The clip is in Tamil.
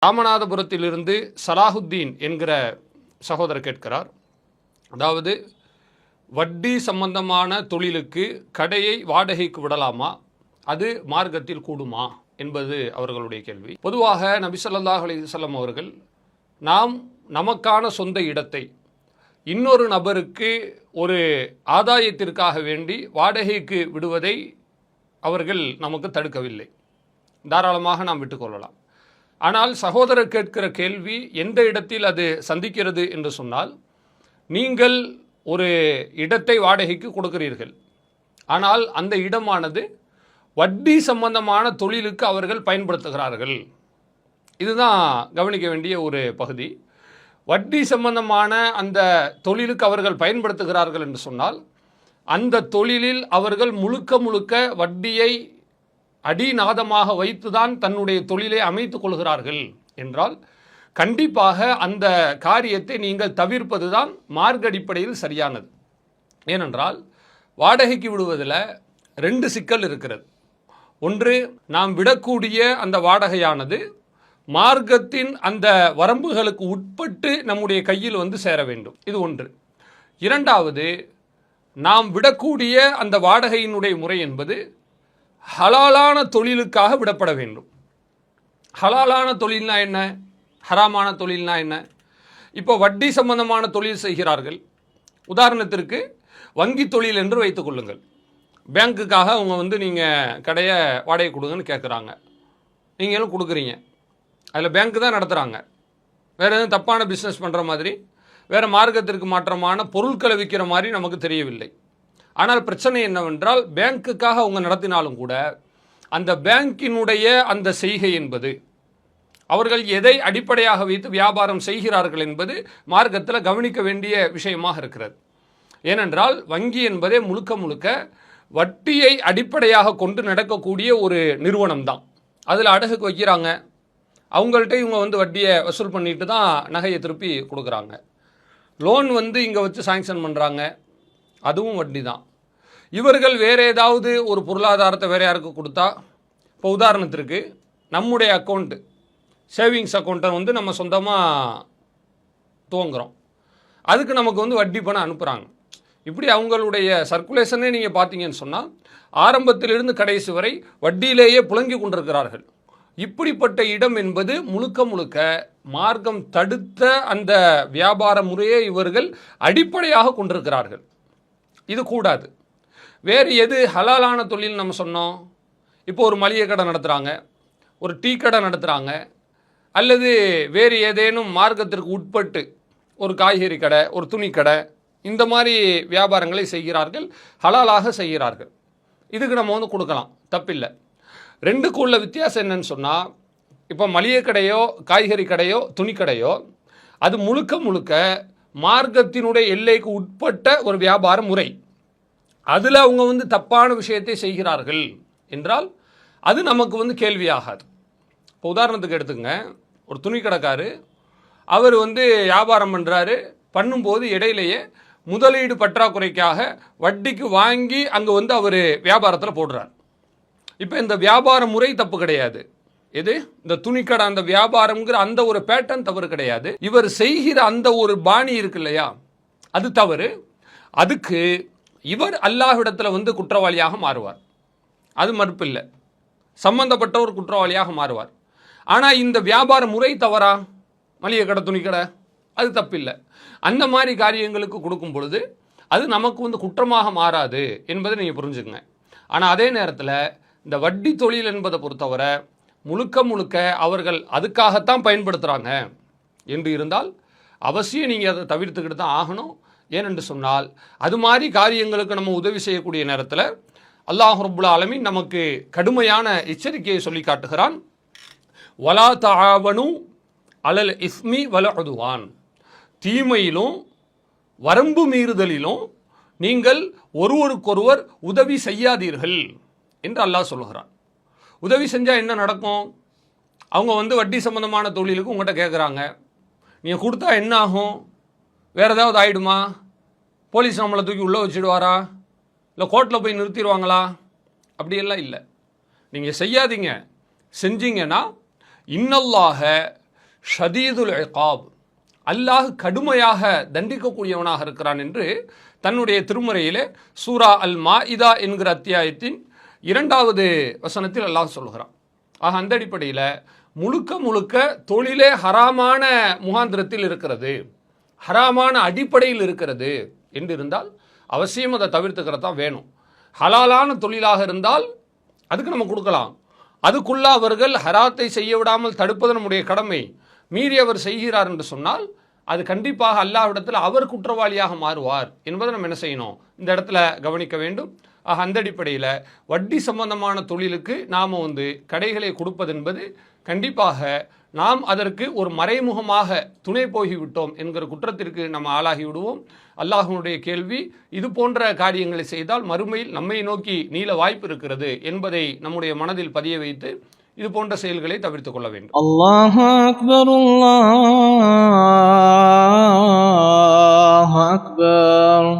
ராமநாதபுரத்திலிருந்து சலாஹுத்தீன் என்கிற சகோதரர் கேட்கிறார். அதாவது வட்டி சம்பந்தமான தொழிலுக்கு கடையை வாடகைக்கு விடலாமா, அது மார்க்கத்தில் கூடுமா என்பது அவர்களுடைய கேள்வி. பொதுவாக நபி ஸல்லல்லாஹு அலைஹி வஸல்லம் அவர்கள் நமக்கான சொந்த இடத்தை இன்னொரு நபருக்கு ஒரு ஆதாயத்திற்காக வேண்டி வாடகைக்கு விடுவதை அவர்கள் நமக்கு தடுக்கவில்லை. தாராளமாக நாம் விட்டுக்கொள்ளலாம். ஆனால் சகோதரர் கேட்கிற கேள்வி எந்த இடத்தில் அது சந்திக்கிறது என்று சொன்னால், நீங்கள் ஒரு இடத்தை வாடகைக்கு கொடுக்கிறீர்கள், ஆனால் அந்த இடமானது வட்டி சம்பந்தமான தொழிலுக்கு அவர்கள் பயன்படுத்துகிறார்கள். இதுதான் கவனிக்க வேண்டிய ஒரு பகுதி. வட்டி சம்பந்தமான அந்த தொழிலுக்கு அவர்கள் பயன்படுத்துகிறார்கள் என்று சொன்னால், அந்த தொழிலில் அவர்கள் முழுக்க வட்டியை அடிநாதமாக வைத்துதான் தன்னுடைய தொழிலை அமைத்துக் கொள்கிறார்கள் என்றால், கண்டிப்பாக அந்த காரியத்தை நீங்கள் தவிர்ப்பது தான் மார்க்க அடிப்படையில் சரியானது. ஏனென்றால் வாடகைக்கு விடுவதில் 2 சிக்கல் இருக்கிறது. ஒன்று, நாம் விடக்கூடிய அந்த வாடகையானது மார்க்கத்தின் அந்த வரம்புகளுக்கு உட்பட்டு நம்முடைய கையில் வந்து சேர வேண்டும். இது ஒன்று. இரண்டாவது, நாம் விடக்கூடிய அந்த வாடகையினுடைய முறை என்பது ஹலாலான தொழிலுக்காக விடப்பட வேண்டும். ஹலாலான தொழில்னா என்ன, ஹராமான தொழில்னா என்ன? இப்போ வட்டி சம்பந்தமான தொழில் செய்கிறார்கள். உதாரணத்திற்கு வங்கி தொழில் என்று வைத்துக் கொள்ளுங்கள். பேங்க்குக்காக அவங்க நீங்கள் கடையை வாடகை கொடுங்கன்னு கேட்குறாங்க, நீங்களும் கொடுக்குறீங்க. அதில் பேங்க்கு தான் நடத்துகிறாங்க. வேறு எதுவும் தப்பான பிஸ்னஸ் பண்ணுற மாதிரி, வேறு மார்க்கத்திற்கு மாற்றமான பொருட்களை விற்கிற மாதிரி நமக்கு தெரியவில்லை. ஆனால் பிரச்சனை என்னவென்றால், பேங்க்குக்காக அவங்க நடத்தினாலும் கூட அந்த பேங்கினுடைய அந்த செய்கை என்பது, அவர்கள் எதை அடிப்படையாக வைத்து வியாபாரம் செய்கிறார்கள் என்பது மார்க்கத்தில் கவனிக்க வேண்டிய விஷயமாக இருக்கிறது. ஏனென்றால் வங்கி என்பதே முழுக்க வட்டியை அடிப்படையாக கொண்டு நடக்கக்கூடிய ஒரு நிறுவனம் தான். அதில் அடகுக்கு வைக்கிறாங்க, அவங்கள்ட்ட இவங்க வட்டியை வசூல் பண்ணிட்டு தான் நகையை திருப்பி கொடுக்குறாங்க. லோன் இங்கே வச்சு சாங்ஷன் பண்ணுறாங்க, அதுவும் வட்டி தான். இவர்கள் வேறு ஏதாவது ஒரு பொருளாதாரத்தை வேறு யாருக்கு கொடுத்தா, இப்போ உதாரணத்திற்கு நம்முடைய அக்கௌண்ட்டு, சேவிங்ஸ் அக்கௌண்ட்டை நம்ம சொந்தமாக துவங்குகிறோம், அதுக்கு நமக்கு வட்டி பணம் அனுப்புகிறாங்க. இப்படி அவங்களுடைய சர்க்குலேஷனே நீங்கள் பார்த்தீங்கன்னு சொன்னால், ஆரம்பத்திலிருந்து கடைசி வரை வட்டியிலேயே புழங்கி கொண்டிருக்கிறார்கள். இப்படிப்பட்ட இடம் என்பது முழுக்க மார்க்கம் தடுத்த அந்த வியாபார முறையை இவர்கள் அடிப்படையாக கொண்டிருக்கிறார்கள். இது கூடாது. வேறு எது ஹலாலான தொழில் நம்ம சொன்னோம்? இப்போ ஒரு மளிகை கடை நடத்துகிறாங்க, ஒரு டீ கடை நடத்துகிறாங்க, அல்லது வேறு ஏதேனும் மார்க்கத்திற்கு உட்பட்டு ஒரு காய்கறி கடை, ஒரு துணி கடை, இந்த மாதிரி வியாபாரங்களை செய்கிறார்கள், ஹலாலாக செய்கிறார்கள். இதுக்கு நம்ம கொடுக்கலாம், தப்பில்லை. 2க்கு உள்ள வித்தியாசம் என்னன்னு சொன்னால், இப்போ மளிகை கடையோ காய்கறி கடையோ துணி கடையோ, அது முழுக்க மார்க்கத்தினுடைய எல்லைக்கு உட்பட்ட ஒரு வியாபார முறை. அதில் அவங்க தப்பான விஷயத்தை செய்கிறார்கள் என்றால் அது நமக்கு கேள்வியாகாது. இப்போ உதாரணத்துக்கு எடுத்துங்க, ஒரு துணி கடைக்காரு, அவர் வியாபாரம் பண்ணும்போது இடையிலேயே முதலீடு பற்றாக்குறைக்காக வட்டிக்கு வாங்கி அங்கே அவர் வியாபாரத்தில் போடுறார். இப்போ இந்த வியாபார முறை தப்பு கிடையாது. எது, இந்த துணிக்கடை அந்த வியாபாரம்ங்கிற அந்த ஒரு பேட்டர்ன் தவறு கிடையாது. இவர் செய்கிற அந்த ஒரு பாணி இருக்கு இல்லையா, அது தவறு. அதுக்கு இவர் அல்லாஹ்விடத்தில் குற்றவாளியாக மாறுவார், அது மறுப்பு இல்லை. சம்பந்தப்பட்ட ஒரு குற்றவாளியாக மாறுவார். ஆனால் இந்த வியாபார முறை தவறா? மளிகை கடை துணிக்கடை அது தப்பில்லை. அந்த மாதிரி காரியங்களுக்கு கொடுக்கும் பொழுது அது நமக்கு குற்றமாக மாறாது என்பதை நீங்கள் புரிஞ்சுக்கங்க. ஆனால் அதே நேரத்தில் இந்த வட்டி தொழில் என்பதை பொறுத்தவரை முழுக்க அவர்கள் அதுக்காகத்தான் பயன்படுத்துகிறாங்க என்று இருந்தால் அவசியம் நீங்கள் அதை தவிர்த்துக்கிட்டு தான் ஆகணும். ஏனென்று சொன்னால், அது மாதிரி காரியங்களுக்கு நம்ம உதவி செய்யக்கூடிய நேரத்தில் அல்லாஹ் ரப்புல் ஆலமீன் நமக்கு கடுமையான எச்சரிக்கையை சொல்லி காட்டுகிறான். வலா தஆவனு அலல் இஸ்மி வல் உதுவான், தீமையிலும் வரம்பு மீறுதலிலும் நீங்கள் ஒருவருக்கொருவர் உதவி செய்யாதீர்கள் என்று அல்லாஹ் சொல்லுகிறான். உதவி செஞ்சால் என்ன நடக்கும்? அவங்க வட்டி சம்பந்தமான தொழிலுக்கு உங்கள்கிட்ட கேட்குறாங்க, நீங்கள் கொடுத்தா என்ன ஆகும்? வேறு ஏதாவது ஆகிடுமா? போலீஸ் நம்மளை தூக்கி உள்ளே வச்சுடுவாரா? இல்லை கோர்ட்டில் போய் நிறுத்திடுவாங்களா? அப்படியெல்லாம் இல்லை. நீங்கள் செய்யாதீங்க. செஞ்சீங்கன்னா இன்னல்லாஹ ஷதீதுல் இகாப், அல்லாஹ் கடுமையாக தண்டிக்கக்கூடியவனாக இருக்கிறான் என்று தன்னுடைய திருமுறையிலே சூரா அல் மாஇதா என்கிற அத்தியாயத்தின் 2வது வசனத்தில் அல்லாஹ் சொல்கிறான். ஆக அந்த அடிப்படையில் முழுக்க முழுக்க தொழிலே ஹராமான முகாந்திரத்தில் இருக்கிறது, ஹராமான அடிப்படையில் இருக்கிறது என்று இருந்தால் அவசியம் அதை தவிர்த்துக்கிறது தான் வேணும். ஹலாலான தொழிலாக இருந்தால் அதுக்கு நம்ம கொடுக்கலாம். அதுக்குள்ள அவர்கள் ஹராத்தை செய்ய விடாமல் தடுப்பது நம்முடைய கடமை. மீறி அவர் செய்கிறார் என்று சொன்னால் அது கண்டிப்பாக அல்லாஹ்விடத்தில் அவர் குற்றவாளியாக மாறுவார் என்பதை நம்ம என்ன செய்யணும், இந்த இடத்துல கவனிக்க வேண்டும். ஆக அந்த அடிப்படையில் வட்டி சம்பந்தமான தொழிலுக்கு நாம் கடைகளை கொடுப்பது என்பது கண்டிப்பாக நாம் அதற்கு ஒரு மறைமுகமாக துணை போகிவிட்டோம் என்கிற குற்றத்திற்கு நம்ம ஆளாகி விடுவோம். அல்லாஹ்வுடைய கேள்வி, இது போன்ற காரியங்களை செய்தால் மறுமையில் நம்மை நோக்கி நீள வாய்ப்பு இருக்கிறது என்பதை நம்முடைய மனதில் பதிய வைத்து இது போன்ற செயல்களை தவிர்த்துக் கொள்ள வேண்டும். அல்லாஹு அக்பர், அல்லாஹு அக்பர்.